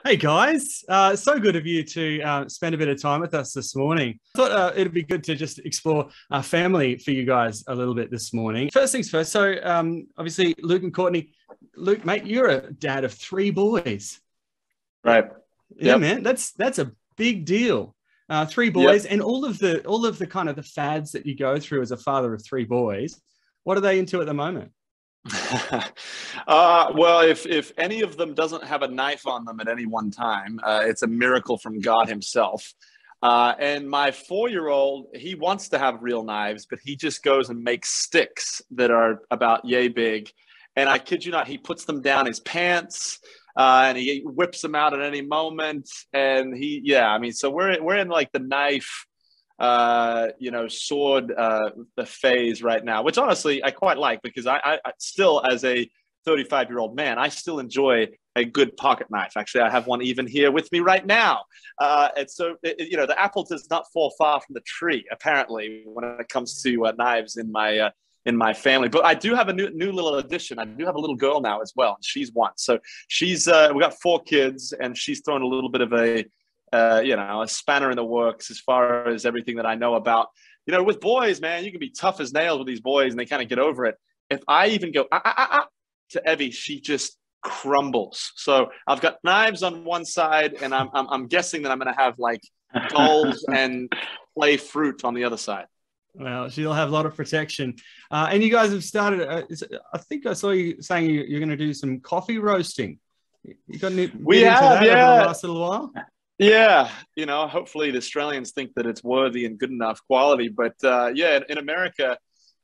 Hey guys, so good of you to spend a bit of time with us this morning. I thought it'd be good to just explore family for you guys a little bit this morning. First things first, so obviously Luke and Courtney. Luke, mate, you're a dad of three boys. Right. Yeah, Yep. man, that's a big deal. Three boys, Yep. and all of the kind of the fads that you go through as a father of three boys. What are they into at the moment? Well, if any of them doesn't have a knife on them at any one time, it's a miracle from God himself. And my 4-year-old, he wants to have real knives, but he just goes and makes sticks that are about yay big. And I kid you not, he puts them down his pants, and he whips them out at any moment. And yeah, I mean, so we're in like the knife, sword the phase right now, which honestly I quite like because I still, as a 35-year-old man, I still enjoy a good pocket knife. Actually, I have one even here with me right now. And so, the apple does not fall far from the tree, apparently, when it comes to knives in my family. But I do have a new little addition. I do have a little girl now as well, and she's one. So she's we got 4 kids, and she's thrown a little bit of a spanner in the works as far as everything that I know about. With boys, man, you can be tough as nails with these boys, and they kind of get over it. If I even go to Evie, she just crumbles. So I've got knives on one side, and I'm guessing that I'm going to have like dolls and play fruit on the other side. Well, she'll have a lot of protection. And you guys have started, I think I saw you saying you're going to do some coffee roasting. You got to We get into have, that over yeah. the last little while? Yeah, hopefully the Australians think that it's worthy and good enough quality. But yeah, in America,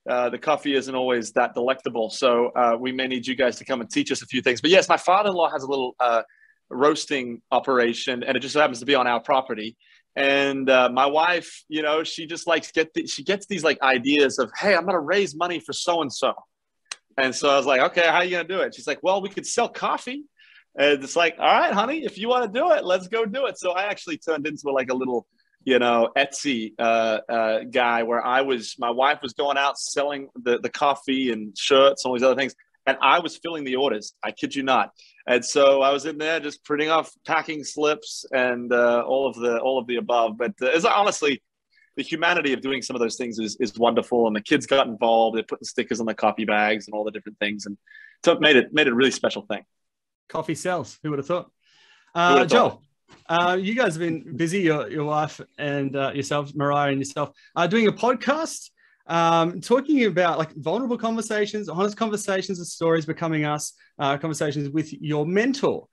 the coffee isn't always that delectable. So we may need you guys to come and teach us a few things. But yes, my father-in-law has a little roasting operation, and it just happens to be on our property. And my wife, she just likes she gets these like ideas of, hey, I'm going to raise money for so-and-so. And so I was like, okay, how are you going to do it? She's like, well, we could sell coffee. And it's like, all right, honey, if you want to do it, let's go do it. So I actually turned into like a little, Etsy guy where my wife was going out selling the coffee and shirts and all these other things. And I was filling the orders. I kid you not. And so I was in there just printing off packing slips and all of the above. But it's honestly, the humanity of doing some of those things is wonderful. And the kids got involved. They put the stickers on the coffee bags and all the different things. And so it made it a really special thing. Coffee sells. Who would have thought? Who would have thought? Joel, you guys have been busy, your wife and yourself, Mariah, and yourself, doing a podcast talking about like vulnerable conversations, honest conversations and stories becoming us, conversations with your mentor.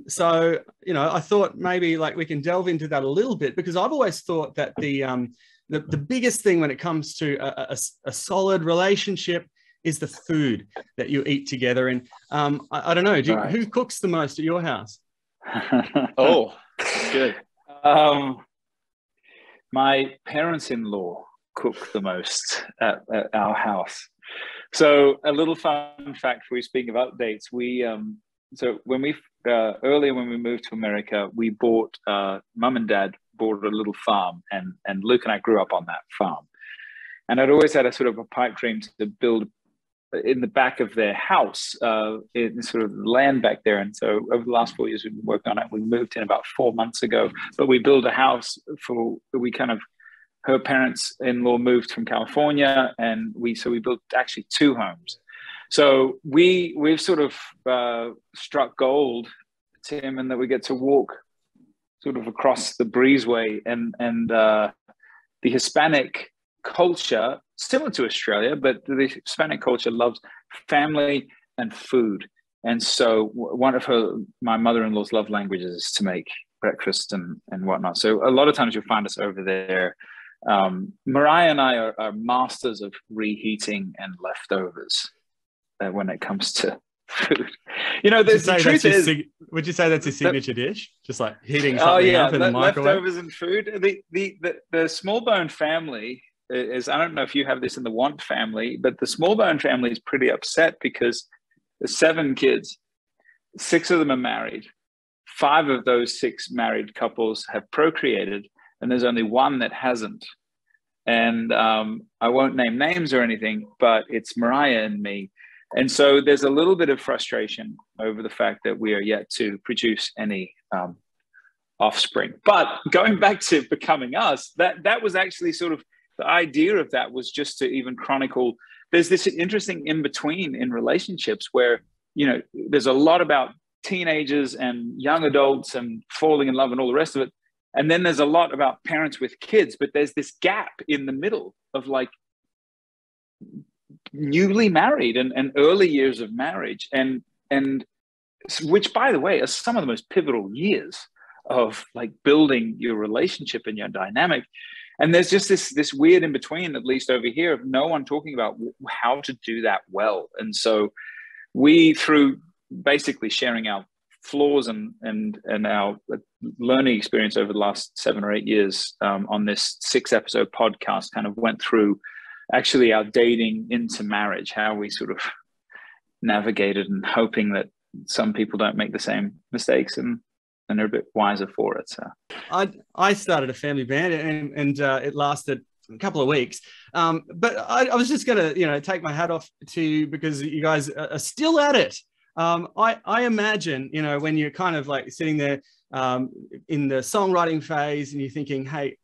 So, I thought maybe like we can delve into that a little bit, because I've always thought that the biggest thing when it comes to a solid relationship is the food that you eat together. And I don't know, who cooks the most at your house? Oh, that's good. My parents-in-law cook the most at our house. So a little fun fact for you, speaking of updates, so when earlier when we moved to America, we bought, mum and dad bought a little farm, and Luke and I grew up on that farm. And I'd always had a sort of a pipe dream to build in the back of their house, in sort of land back there. And so over the last 4 years, we've been working on it. We moved in about 4 months ago, but we built a house her parents-in-law moved from California, and we built actually 2 homes. So we've sort of struck gold, Tim, and that we get to walk sort of across the breezeway, and the Hispanic culture, similar to Australia, but the Hispanic culture loves family and food. And so one of my mother-in-law's love languages is to make breakfast and whatnot. So a lot of times you'll find us over there. Mariah and I are masters of reheating and leftovers when it comes to food. The truth is, would you say that's a signature dish? Just like heating something up in the microwave? Leftovers and food. The small bone family is, I don't know if you have this in the Want family, but the small bone family is pretty upset because there's 7 kids, 6 of them are married. 5 of those 6 married couples have procreated, and there's only 1 that hasn't. And I won't name names or anything, but it's Mariah and me. And so there's a little bit of frustration over the fact that we are yet to produce any offspring. But going back to Becoming Us, that was actually sort of the idea of that, was just to even chronicle. There's this interesting in between in relationships where, you know, there's a lot about teenagers and young adults and falling in love and all the rest of it. And then there's a lot about parents with kids, but there's this gap in the middle of like newly married and early years of marriage. And which, by the way, are some of the most pivotal years of like building your relationship and your dynamic. And there's just this weird in between, at least over here, of no one talking about how to do that well. And so we, through basically sharing our flaws and our learning experience over the last 7 or 8 years on this 6-episode podcast, kind of went through actually our dating into marriage, how we sort of navigated, and hoping that some people don't make the same mistakes and they're a bit wiser for it. So I started a family band and it lasted a couple of weeks. But I was just going to, take my hat off to you because you guys are still at it. I imagine, when you're kind of like sitting there in the songwriting phase and you're thinking, hey,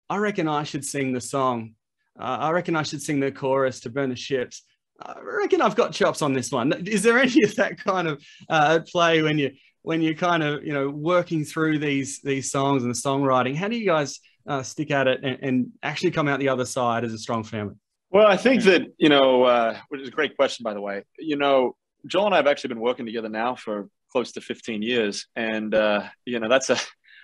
I reckon I should sing the song. I reckon I should sing the chorus to Burn the Ships. I reckon I've got chops on this one. Is there any of that kind of play when you're kind of, working through these songs and the songwriting? How do you guys stick at it and actually come out the other side as a strong family? Well, I think that, which is a great question, by the way. Joel and I have actually been working together now for close to 15 years. And, that's a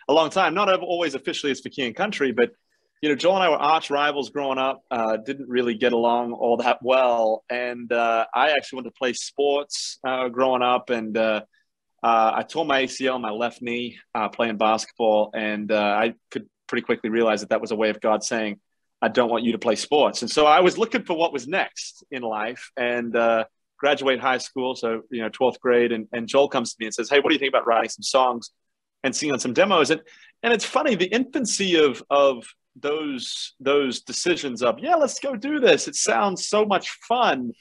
long time, not always officially as for King and Country, but, Joel and I were arch rivals growing up, didn't really get along all that well. And I actually wanted to play sports growing up. And I tore my ACL in my left knee playing basketball. And I could pretty quickly realize that was a way of God saying, I don't want you to play sports. And so I was looking for what was next in life and graduate high school. So, 12th grade. And Joel comes to me and says, hey, what do you think about writing some songs and singing on some demos? And it's funny, the infancy of those decisions of, yeah, let's go do this. It sounds so much fun.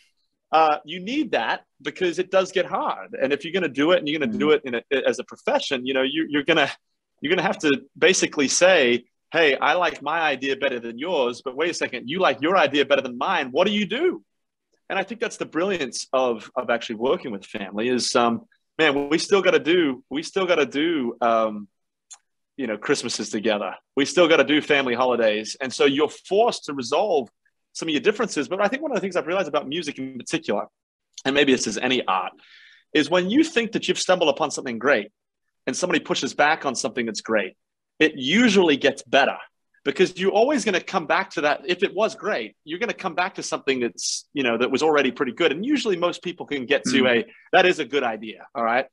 You need that because it does get hard. And if you're going to do it and you're going to do it as a profession, you're going to have to basically say, hey, I like my idea better than yours, but wait a second, you like your idea better than mine. What do you do? And I think that's the brilliance of actually working with family is, man, we still got to do Christmases together. We still got to do family holidays. And so you're forced to resolve some of your differences. But I think one of the things I've realized about music in particular, and maybe this is any art, is when you think that you've stumbled upon something great and somebody pushes back on something that's great, it usually gets better because you're always going to come back to that. If it was great, you're going to come back to something that's, that was already pretty good. And usually most people can get to that is a good idea. All right.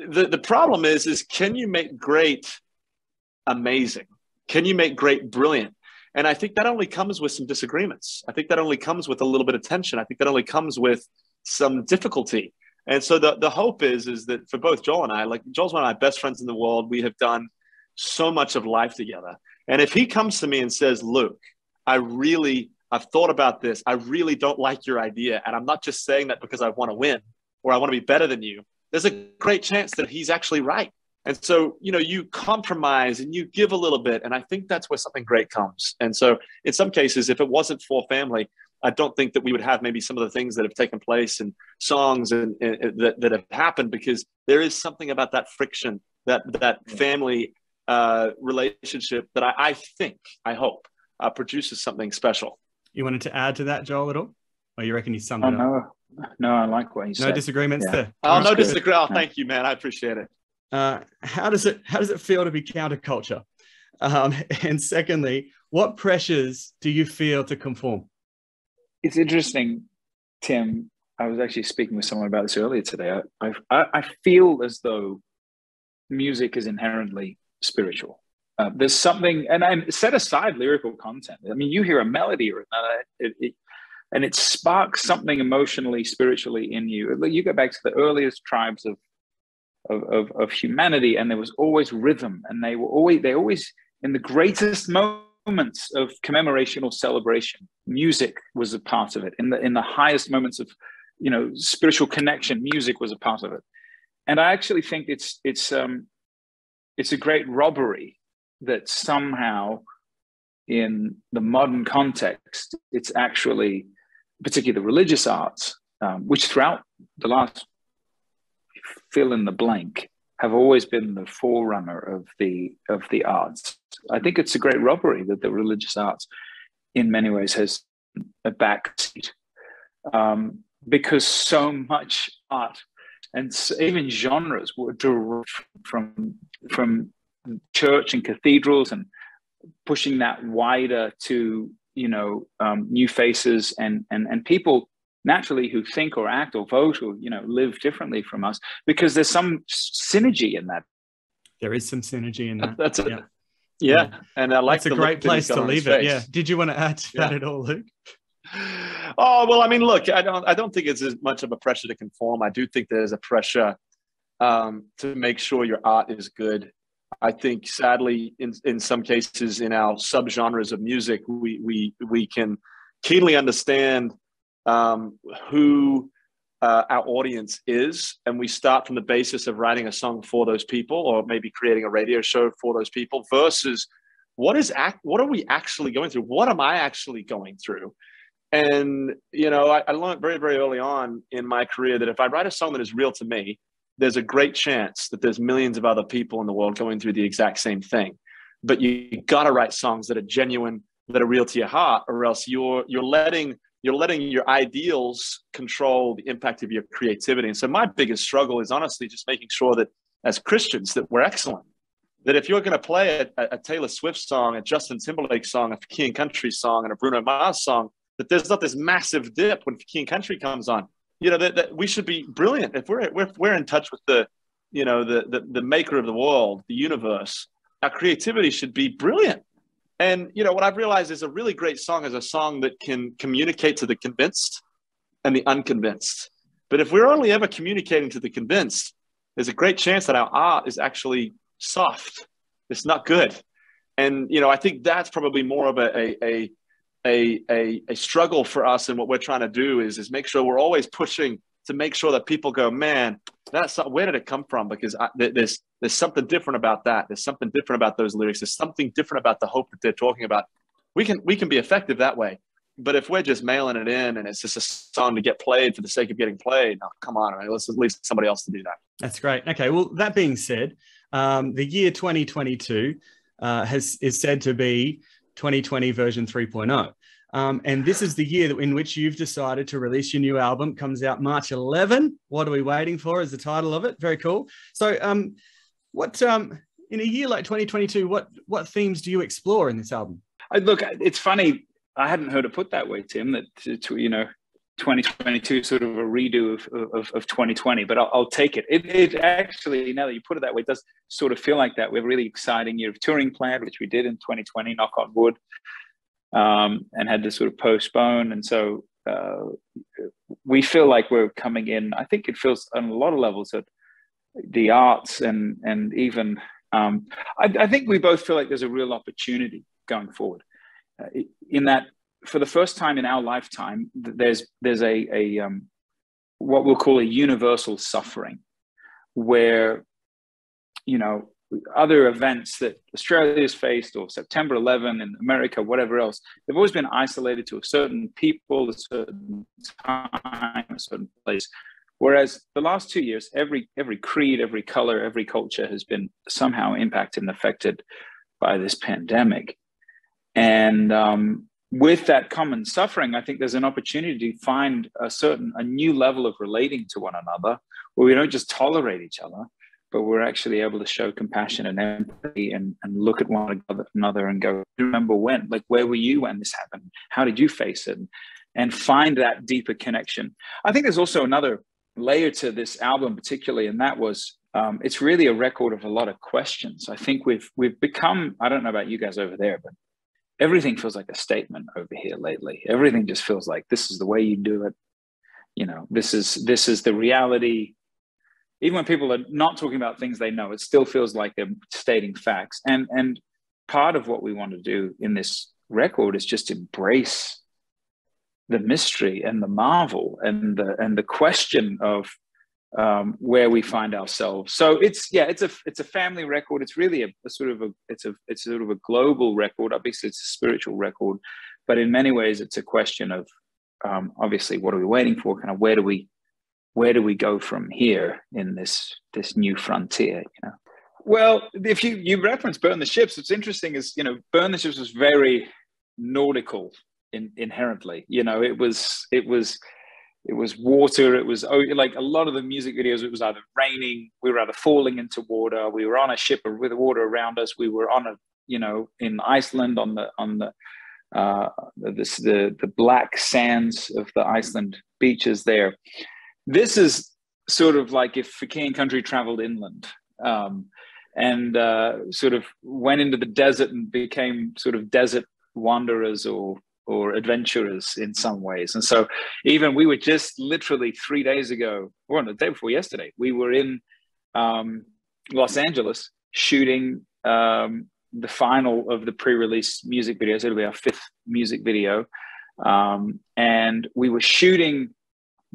The problem is can you make great amazing? Can you make great brilliant? And I think that only comes with some disagreements. I think that only comes with a little bit of tension. I think that only comes with some difficulty. And so the hope is that for both Joel and I, like Joel's one of my best friends in the world. We have done so much of life together. And if he comes to me and says, Luke, I've thought about this. I really don't like your idea. And I'm not just saying that because I want to win or I want to be better than you. There's a great chance that he's actually right. And so, you compromise and you give a little bit. And I think that's where something great comes. And so in some cases, if it wasn't for family, I don't think that we would have maybe some of the things that have taken place in songs and that have happened, because there is something about that friction, that family relationship that I hope produces something special. You wanted to add to that, Joel, at all? Or you reckon he's summed it up? No, I like what he said. No disagreements there. Oh, no disagreement. Oh, thank you, man. I appreciate it. How does it feel to be counterculture? And secondly, what pressures do you feel to conform? It's interesting, Tim. I was actually speaking with someone about this earlier today. I feel as though music is inherently spiritual. There's something, and I set aside lyrical content. I mean, you hear a melody or and it sparks something emotionally, spiritually in you. You go back to the earliest tribes of humanity, and there was always rhythm, and they always in the greatest moments of commemoration or celebration, music was a part of it. In the highest moments of spiritual connection. Music was a part of it. And I actually think it's a great robbery that somehow in the modern context, it's actually, particularly the religious arts, which throughout the last fill in the blank have always been the forerunner of the arts. I think it's a great robbery that the religious arts in many ways has a backseat, because so much art and even genres were derived from church and cathedrals, and pushing that wider to new faces and people naturally who think or act or vote or live differently from us, because there's some synergy in that. There is some synergy in that. That's it. Yeah. And I like that's a great place to leave it. Yeah. Did you want to add to that at all, Luke? Oh, well, I mean, look, I don't think it's as much of a pressure to conform. I do think there's a pressure to make sure your art is good. I think, sadly, in some cases, in our subgenres of music, we can keenly understand who our audience is, and we start from the basis of writing a song for those people, or maybe creating a radio show for those people, versus what are we actually going through? What am I actually going through? And I learned very, very early on in my career that if I write a song that is real to me, there's a great chance that there's millions of other people in the world going through the exact same thing. But you got to write songs that are genuine, that are real to your heart, or else you're letting your ideals control the impact of your creativity. And so my biggest struggle is honestly just making sure that as Christians that we're excellent. That if you're going to play a Taylor Swift song, a Justin Timberlake song, a King Country song, and a Bruno Mars song, that there's not this massive dip when King Country comes on. That we should be brilliant. If we're in touch with the maker of the world, the universe, our creativity should be brilliant. And what I've realized is a really great song is a song that can communicate to the convinced and the unconvinced. But if we're only ever communicating to the convinced, there's a great chance that our art is actually soft. It's not good. And I think that's probably more of a struggle for us, and what we're trying to do is make sure we're always pushing to make sure that people go, man, where did it come from? Because there's something different about that. There's something different about those lyrics. There's something different about the hope that they're talking about. We can be effective that way. But if we're just mailing it in and it's just a song to get played for the sake of getting played, no, come on, right? Let's leave somebody else to do that. That's great. Okay, well, that being said, the year 2022 is said to be 2020 version 3.0. And this is the year in which you've decided to release your new album. Comes out March 11. What are we waiting for is the title of it. Very cool. So what in a year like 2022, what themes do you explore in this album? Look, it's funny. I hadn't heard it put that way, Tim, that 2022 sort of a redo of 2020, but I'll take it. It actually, now that you put it that way, it does sort of feel like that. We have a really exciting year of touring planned, which we did in 2020, knock on wood, and had to sort of postpone. And so we feel like we're coming in, I think it feels on a lot of levels that the arts and even, I think we both feel like there's a real opportunity going forward in that for the first time in our lifetime, there's a what we'll call a universal suffering where, other events that Australia's faced, or September 11 in America, whatever else, they've always been isolated to a certain people, a certain time, a certain place. Whereas the last 2 years, every creed, every color, every culture has been somehow impacted and affected by this pandemic. And with that common suffering, I think there's an opportunity to find a new level of relating to one another, where we don't just tolerate each other, but we're actually able to show compassion and empathy and look at one another and go, remember when? Like, where were you when this happened? How did you face it? And find that deeper connection. I think there's also another layer to this album particularly, and that was, it's really a record of a lot of questions. I think we've become, I don't know about you guys over there, but everything feels like a statement over here lately. Everything just feels like this is the way you do it. This is the reality. Even when people are not talking about things they know, it still feels like they're stating facts. And part of what we want to do in this record is just embrace the mystery and the marvel and the question of where we find ourselves. So it's a family record. It's really a sort of a global record. Obviously, it's a spiritual record, but in many ways, it's a question of obviously, what are we waiting for? Kind of where do we go from here in this new frontier? Well, if you reference Burn the Ships, what's interesting is, Burn the Ships was very nautical inherently. It was water. It was like a lot of the music videos. It was either raining, we were either falling into water, we were on a ship with water around us, we were on in Iceland on the black sands of the Iceland beaches there. This is sort of like if For King and Country traveled inland. And sort of went into the desert and became sort of desert wanderers or adventurers in some ways. And so even we were just literally 3 days ago, or the day before yesterday, we were in Los Angeles shooting the final of the pre-release music videos. It'll be our 5th music video. And we were shooting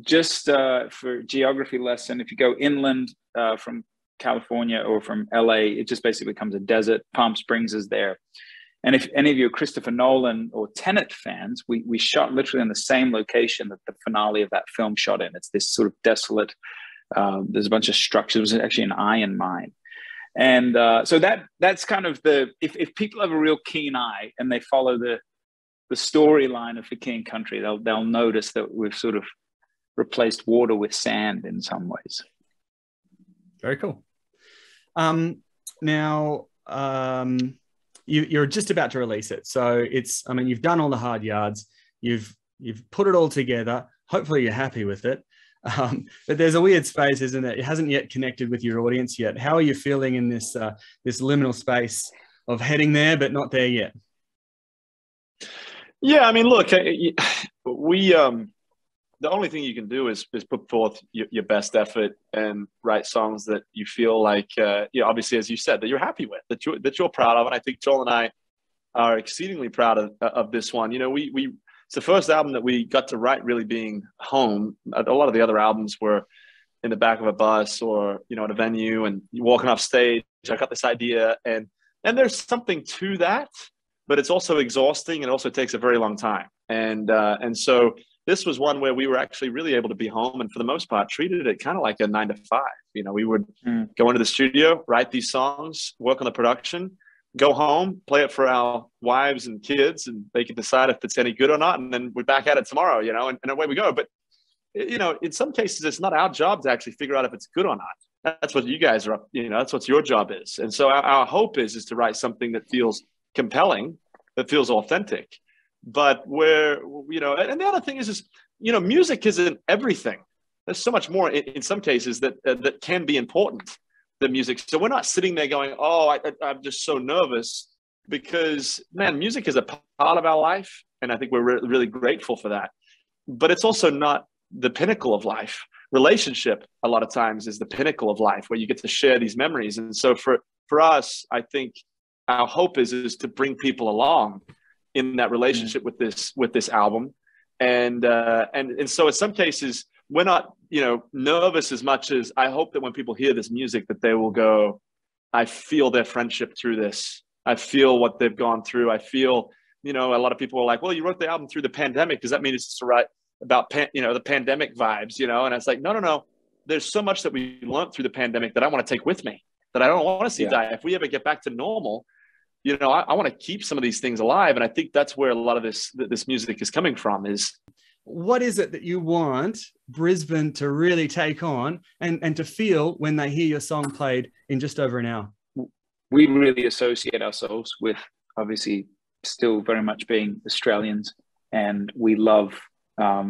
just for geography lesson. If you go inland from California or from LA, it just basically becomes a desert. Palm Springs is there. And if any of you are Christopher Nolan or Tenet fans, we shot literally in the same location that the finale of that film shot in. It's this sort of desolate, there's a bunch of structures. It was actually an iron mine. And so that's kind of if people have a real keen eye and they follow the storyline of For King and Country, they'll notice that we've sort of replaced water with sand in some ways. Very cool. Now, you're just about to release it. So you've done all the hard yards. You've put it all together. Hopefully you're happy with it. But there's a weird space, isn't it? It hasn't yet connected with your audience yet. How are you feeling in this liminal space of heading there, but not there yet? Yeah, I mean, look, the only thing you can do is put forth your best effort and write songs that you feel like, obviously, as you said, that you're happy with, that you're proud of. And I think Joel and I are exceedingly proud of this one. It's the first album that we got to write really being home. A lot of the other albums were in the back of a bus or, at a venue and walking off stage. I got this idea and there's something to that, but it's also exhausting and it also takes a very long time. And so this was one where we were actually really able to be home and for the most part treated it kind of like a 9 to 5. We would go into the studio, write these songs, work on the production, go home, play it for our wives and kids, and they could decide if it's any good or not. And then we're back at it tomorrow, and away we go. But, in some cases, it's not our job to actually figure out if it's good or not. That's what you guys are up, that's what your job is. And so our hope is to write something that feels compelling, that feels authentic. But where, and the other thing is, music isn't everything. There's so much more in some cases that can be important than music. So we're not sitting there going, I'm just so nervous because, man, music is a part of our life. And I think we're really grateful for that. But it's also not the pinnacle of life. Relationship, a lot of times, is the pinnacle of life where you get to share these memories. And so for us, I think our hope is to bring people along in that relationship with this album. And so in some cases, we're not, nervous as much as I hope that when people hear this music that they will go, I feel their friendship through this. I feel what they've gone through. I feel, a lot of people are like, well, you wrote the album through the pandemic. Does that mean it's to write about, the pandemic vibes, And it's like, no. There's so much that we learned through the pandemic that I want to take with me, that I don't want to see die. If we ever get back to normal, I want to keep some of these things alive. And I think that's where a lot of this music is coming from. Is what is it that you want Brisbane to really take on and to feel when they hear your song played in just over an hour? We really associate ourselves with, obviously, still very much being Australians, and we love our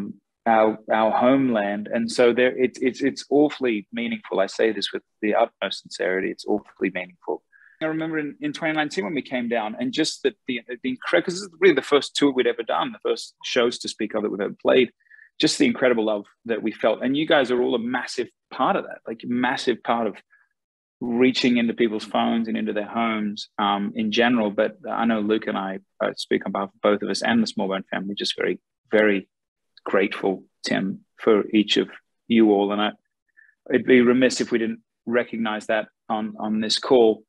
homeland. And so it's awfully meaningful. I say this with the utmost sincerity. It's awfully meaningful. I remember in 2019 when we came down, and just that the incredible, because this is really the first tour we'd ever done, the first shows to speak of that we've ever played, just the incredible love that we felt. And you guys are all a massive part of that, like a massive part of reaching into people's phones and into their homes in general. But I know Luke and I speak on behalf of both of us and the Small Bone family, just very, very grateful, Tim, for each of you all. And it'd be remiss if we didn't recognize that on this call.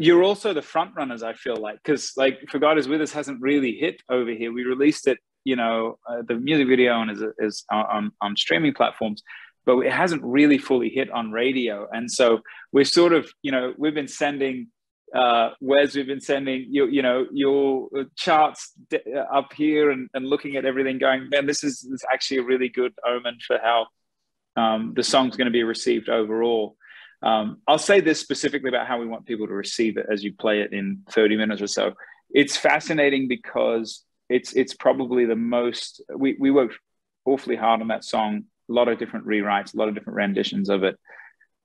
You're also the front runners, I feel like, because like For God Is With Us hasn't really hit over here. We released it, the music video and is on streaming platforms, but it hasn't really fully hit on radio. And so we're sort of, we've been sending Wes, we've been sending your charts up here and looking at everything going, man, this is actually a really good omen for how the song's going to be received overall. I'll say this specifically about how we want people to receive it as you play it in 30 minutes or so. It's fascinating because it's probably the most, we worked awfully hard on that song, a lot of different rewrites, a lot of different renditions of it.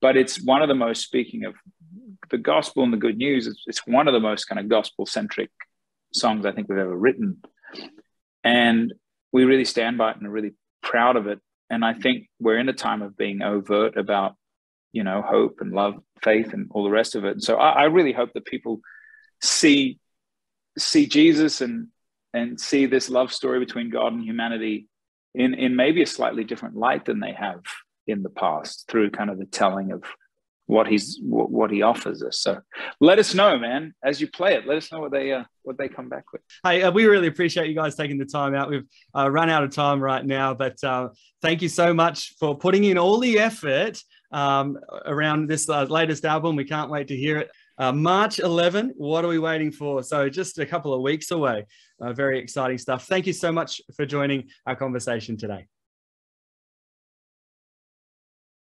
But it's one of the most, speaking of the gospel and the good news, it's one of the most kind of gospel-centric songs I think we've ever written. And we really stand by it and are really proud of it. And I think we're in a time of being overt about, hope and love, faith, and all the rest of it. And so I really hope that people see Jesus and see this love story between God and humanity in maybe a slightly different light than they have in the past, through kind of the telling of what he offers us. So let us know, man, as you play it. Let us know what they come back with. Hey, we really appreciate you guys taking the time out. We've run out of time right now, but thank you so much for putting in all the effort around this latest album. We can't wait to hear it. March 11, what are we waiting for? So just a couple of weeks away. Very exciting stuff. Thank you so much for joining our conversation today.